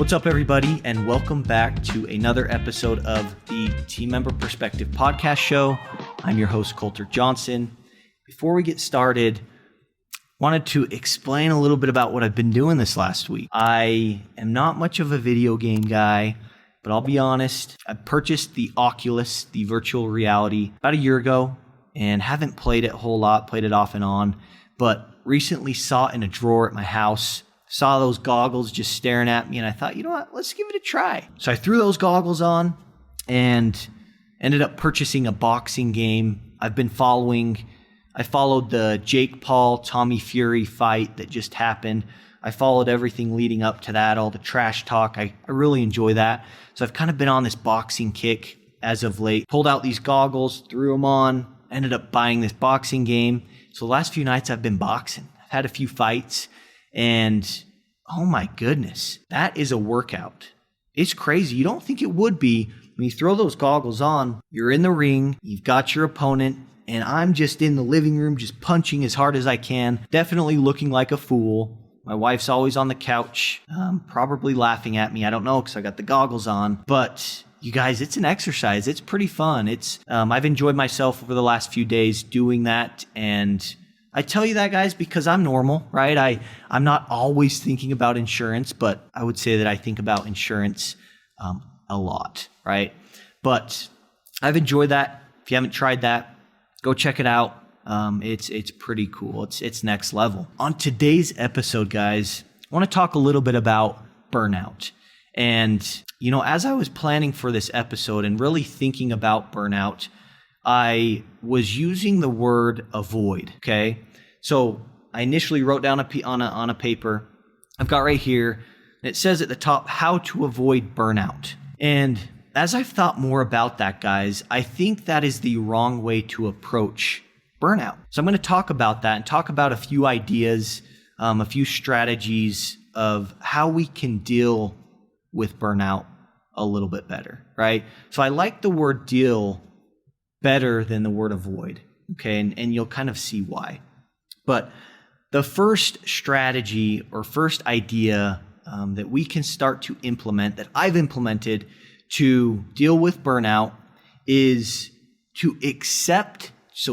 What's up, everybody, and welcome back to another episode of the Team Member Perspective podcast show. I'm your host, Colter Johnson. Before we get started, wanted to explain a little bit about what I've been doing this last week. I am not much of a video game guy, but I'll be honest, I purchased the Oculus, the virtual reality, about a year ago, and haven't played it a whole lot, played it off and on, but recently saw it in a drawer at my house. Saw those goggles just staring at me, and I thought, you know what, let's give it a try. So I threw those goggles on and ended up purchasing a boxing game. I followed the Jake Paul, Tommy Fury fight that just happened. I followed everything leading up to that, all the trash talk. I really enjoy that. So I've kind of been on this boxing kick as of late. Pulled out these goggles, threw them on, ended up buying this boxing game. So the last few nights I've been boxing. I've had a few fights. And oh my goodness, that is a workout. It's crazy. You don't think it would be when you throw those goggles on, you're in the ring, you've got your opponent, and I'm just in the living room just punching as hard as I can, definitely looking like a fool. My wife's always on the couch, probably laughing at me. I don't know because I got the goggles on. But you guys, it's an exercise. It's pretty fun. I've enjoyed myself over the last few days doing that, and I tell you that, guys, because I'm normal, right? I'm not always thinking about insurance, but I would say that I think about insurance a lot, right? But I've enjoyed that. If you haven't tried that, go check it out. It's pretty cool. It's next level. On today's episode, guys, I want to talk a little bit about burnout. And, you know, as I was planning for this episode and really thinking about burnout, I was using the word avoid, okay? So I initially wrote down on a paper, I've got right here, and it says at the top, how to avoid burnout. And as I've thought more about that, guys, I think that is the wrong way to approach burnout. So I'm going to talk about that and talk about a few ideas, a few strategies of how we can deal with burnout a little bit better, right? So I like the word deal better than the word avoid, okay? And you'll kind of see why. But the first strategy or first idea that we can start to implement, that I've implemented to deal with burnout, is to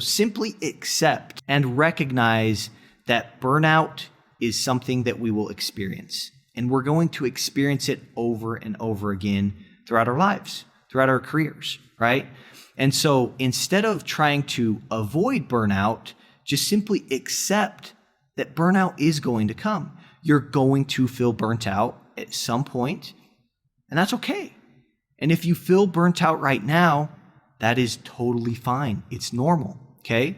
simply accept and recognize that burnout is something that we will experience. And we're going to experience it over and over again throughout our lives, throughout our careers, right? And so instead of trying to avoid burnout, just simply accept that burnout is going to come. You're going to feel burnt out at some point, and that's okay. And if you feel burnt out right now, that is totally fine. It's normal, okay?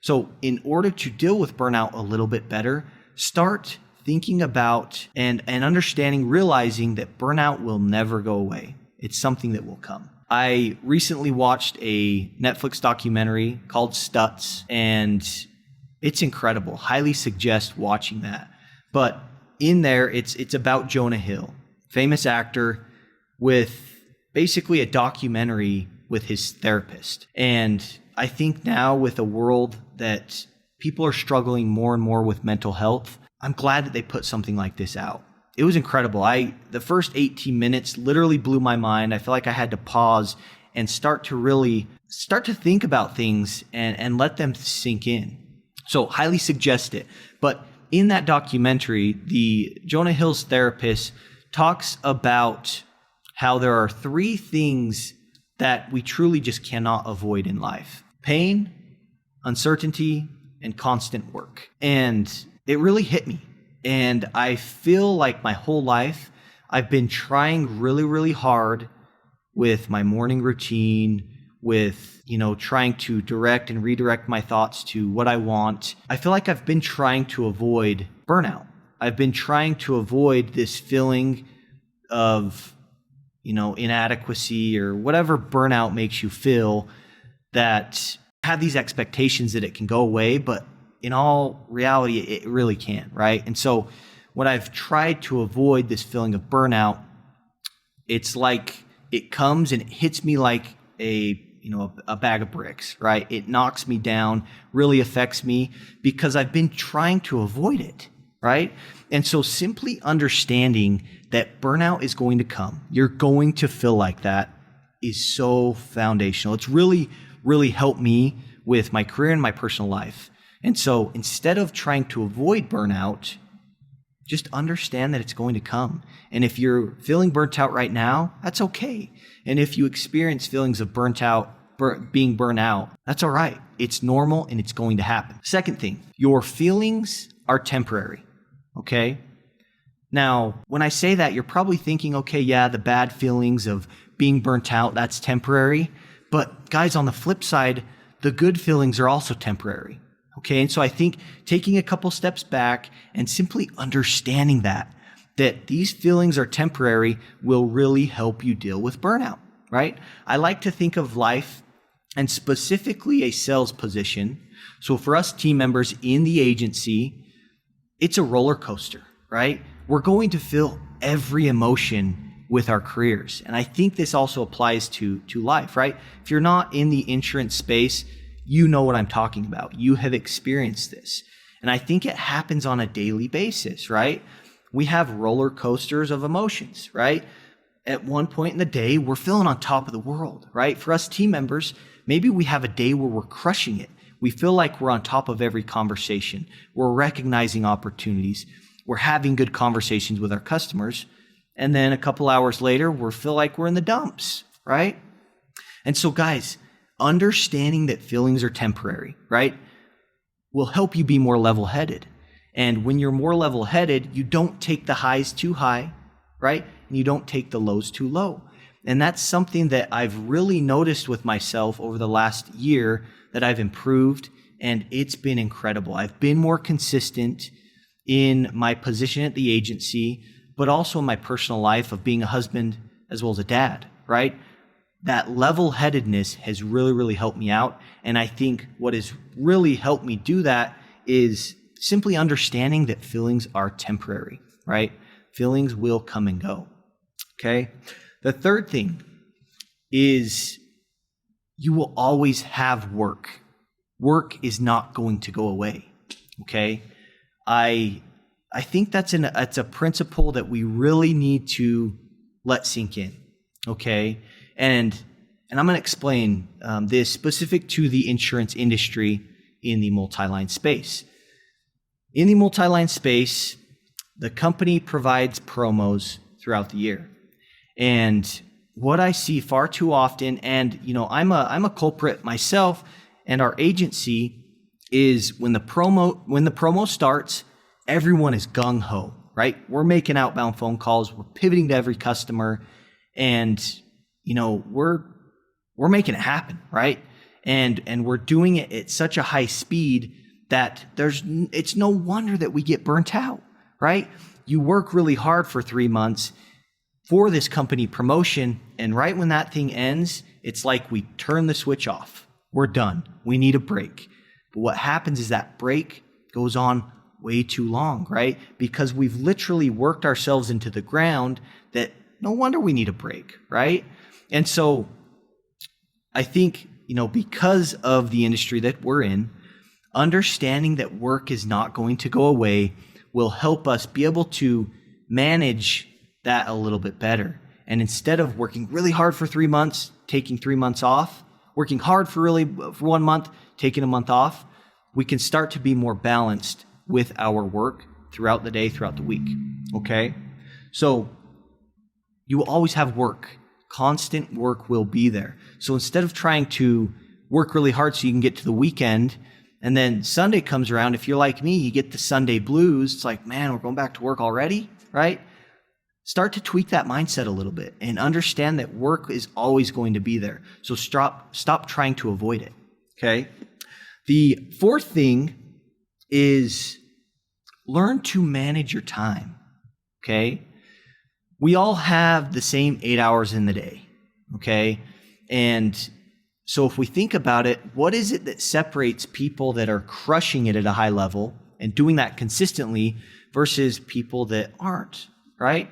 So in order to deal with burnout a little bit better, start thinking about and understanding, realizing that burnout will never go away. It's something that will come. I recently watched a Netflix documentary called Stutz, and it's incredible. Highly suggest watching that. But in there, it's about Jonah Hill, famous actor, with basically a documentary with his therapist. And I think now, with a world that people are struggling more and more with mental health, I'm glad that they put something like this out. It was incredible. The first 18 minutes literally blew my mind. I feel like I had to pause and start to think about things and let them sink in. So highly suggest it. But in that documentary, the Jonah Hill's therapist talks about how there are 3 things that we truly just cannot avoid in life: pain, uncertainty, and constant work. And it really hit me. And I feel like my whole life, I've been trying really, really hard with my morning routine, with, trying to direct and redirect my thoughts to what I want. I feel like I've been trying to avoid burnout. I've been trying to avoid this feeling of, inadequacy or whatever burnout makes you feel, that have these expectations that it can go away, but in all reality, it really can't, right? And so when I've tried to avoid this feeling of burnout, it's like it comes and it hits me like a bag of bricks, right? It knocks me down, really affects me because I've been trying to avoid it. right? And so simply understanding that burnout is going to come, you're going to feel like that, is so foundational. It's really, really helped me with my career and my personal life. And so instead of trying to avoid burnout, just understand that it's going to come. And if you're feeling burnt out right now, that's okay. And if you experience feelings of being burnt out, that's all right. It's normal and it's going to happen. Second thing, your feelings are temporary, okay? Now, when I say that, you're probably thinking, okay, yeah, the bad feelings of being burnt out, that's temporary. But guys, on the flip side, the good feelings are also temporary. Okay, and so I think taking a couple steps back and simply understanding that these feelings are temporary will really help you deal with burnout, right? I like to think of life and specifically a sales position. So for us team members in the agency, it's a roller coaster, right? We're going to feel every emotion with our careers. And I think this also applies to life, right? If you're not in the insurance space, you know what I'm talking about. You have experienced this. And I think it happens on a daily basis, right? We have roller coasters of emotions, right? At one point in the day, we're feeling on top of the world, right? For us team members, maybe we have a day where we're crushing it. We feel like we're on top of every conversation. We're recognizing opportunities. We're having good conversations with our customers. And then a couple hours later, we feel like we're in the dumps, right? And so guys, understanding that feelings are temporary, right, will help you be more level-headed. And when you're more level-headed, you don't take the highs too high, right? And you don't take the lows too low. And that's something that I've really noticed with myself over the last year that I've improved, and it's been incredible. I've been more consistent in my position at the agency, but also in my personal life of being a husband as well as a dad, right? That level-headedness has really, really helped me out. And I think what has really helped me do that is simply understanding that feelings are temporary, right? Feelings will come and go, okay? The third thing is you will always have work. Work is not going to go away, okay? I think that's a principle that we really need to let sink in, okay? And I'm going to explain this specific to the insurance industry in the multi-line space. In the multi-line space, the company provides promos throughout the year. And what I see far too often, and I'm a culprit myself, and our agency is when the promo starts, everyone is gung-ho, right? We're making outbound phone calls, we're pivoting to every customer, and we're making it happen, right? And we're doing it at such a high speed that it's no wonder that we get burnt out, right? You work really hard for 3 months for this company promotion, and right when that thing ends, it's like we turn the switch off. We're done. We need a break. But what happens is that break goes on way too long, right? Because we've literally worked ourselves into the ground that no wonder we need a break, right? And so I think, because of the industry that we're in, understanding that work is not going to go away will help us be able to manage that a little bit better. And instead of working really hard for 3 months, taking 3 months off, working hard for 1 month, taking a month off, we can start to be more balanced with our work throughout the day, throughout the week, okay? So you will always have work. Constant work will be there. So instead of trying to work really hard so you can get to the weekend, and then Sunday comes around, if you're like me, you get the Sunday blues. It's like, man, we're going back to work already, right? Start to tweak that mindset a little bit and understand that work is always going to be there. So stop trying to avoid it, okay? The fourth thing is learn to manage your time, okay? We all have the same 8 hours in the day, okay? And so if we think about it, what is it that separates people that are crushing it at a high level and doing that consistently versus people that aren't, right?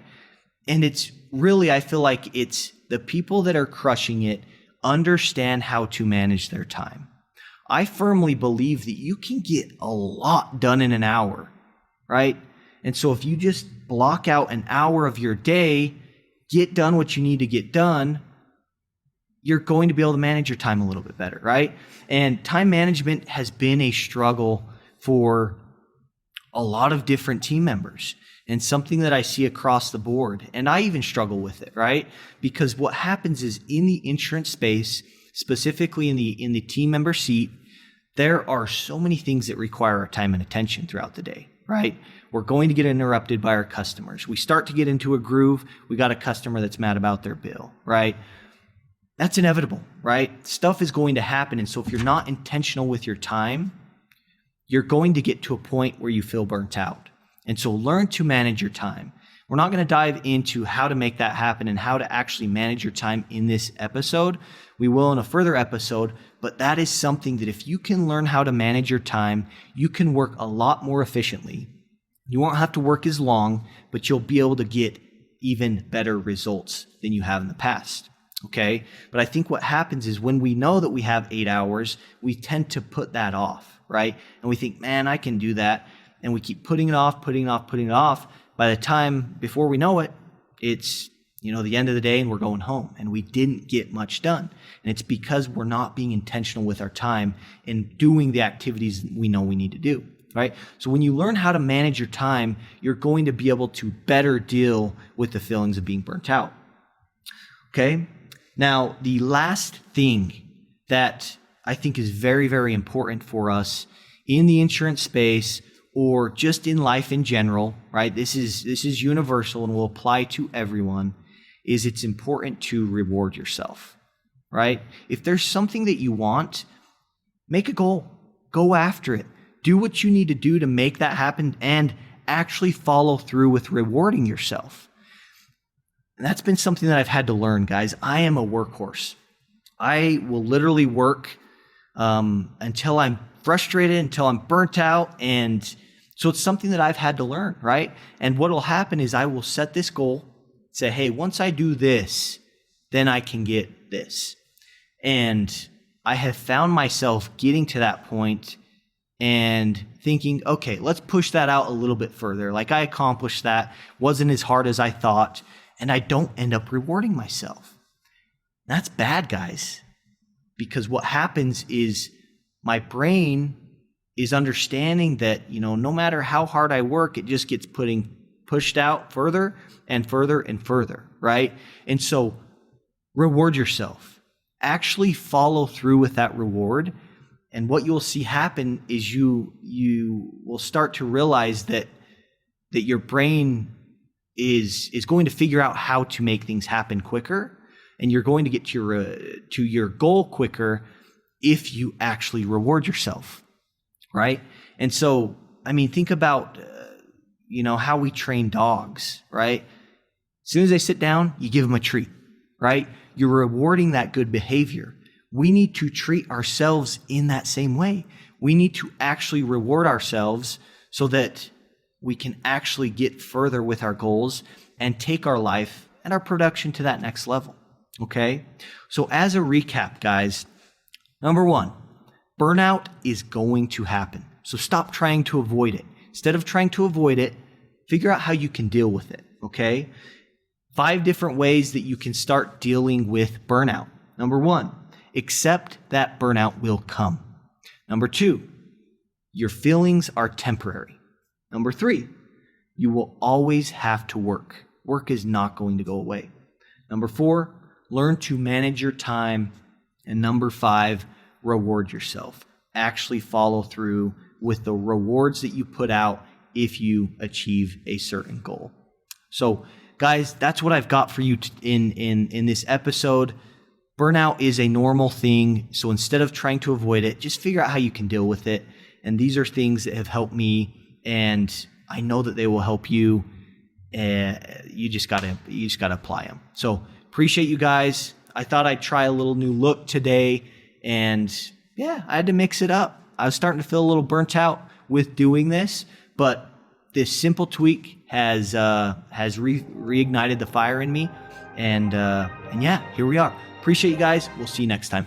And it's really, I feel like it's the people that are crushing it understand how to manage their time. I firmly believe that you can get a lot done in an hour, right? And so if you just block out an hour of your day, get done what you need to get done, you're going to be able to manage your time a little bit better, right? And time management has been a struggle for a lot of different team members, and something that I see across the board. And I even struggle with it, right? Because what happens is in the insurance space, specifically in the team member seat, there are so many things that require our time and attention throughout the day, right? We're going to get interrupted by our customers. We start to get into a groove. We got a customer that's mad about their bill, right? That's inevitable, right? Stuff is going to happen. And so if you're not intentional with your time, you're going to get to a point where you feel burnt out. And so learn to manage your time. We're not going to dive into how to make that happen and how to actually manage your time in this episode. We will in a further episode, but that is something that if you can learn how to manage your time, you can work a lot more efficiently. You won't have to work as long, but you'll be able to get even better results than you have in the past. Okay. But I think what happens is when we know that we have 8 hours, we tend to put that off, right? And we think, man, I can do that. And we keep putting it off. By the time, before we know it, it's, the end of the day and we're going home and we didn't get much done. And it's because we're not being intentional with our time and doing the activities we know we need to do, right? So when you learn how to manage your time, you're going to be able to better deal with the feelings of being burnt out. Okay. Now, the last thing that I think is very, very important for us in the insurance space or just in life in general, right? This is universal and will apply to everyone, is it's important to reward yourself, right? If there's something that you want, make a goal. Go after it. Do what you need to do to make that happen and actually follow through with rewarding yourself. And that's been something that I've had to learn, guys. I am a workhorse. I will literally work until I'm frustrated, until I'm burnt out. And so it's something that I've had to learn, right? And what will happen is I will set this goal, say, hey, once I do this, then I can get this. And I have found myself getting to that point and thinking, okay, let's push that out a little bit further. Like I accomplished that, wasn't as hard as I thought, and I don't end up rewarding myself. That's bad, guys, because what happens is my brain is understanding that, no matter how hard I work, it just gets pushed out further and further and further, right? And so reward yourself. Actually follow through with that reward. And what you'll see happen is you will start to realize that your brain is going to figure out how to make things happen quicker, and you're going to get to your goal quicker if you actually reward yourself, right? And so, think about how we train dogs, right? As soon as they sit down, you give them a treat, right? You're rewarding that good behavior. We need to treat ourselves in that same way. We need to actually reward ourselves so that we can actually get further with our goals and take our life and our production to that next level, okay? So as a recap, guys, number one, burnout is going to happen. So stop trying to avoid it. Instead of trying to avoid it, figure out how you can deal with it, okay? 5 different ways that you can start dealing with burnout. Number 1, accept that burnout will come. Number 2, your feelings are temporary. Number 3, you will always have to work. Work is not going to go away. Number 4, learn to manage your time. And number 5, reward yourself. Actually follow through with the rewards that you put out if you achieve a certain goal. So, guys, that's what I've got for you in this episode. Burnout is a normal thing. So instead of trying to avoid it, just figure out how you can deal with it. And these are things that have helped me, and I know that they will help you. You just gotta apply them. So appreciate you guys. I thought I'd try a little new look today, and yeah, I had to mix it up. I was starting to feel a little burnt out with doing this, but this simple tweak has reignited the fire in me, and yeah, here we are. Appreciate you guys. We'll see you next time.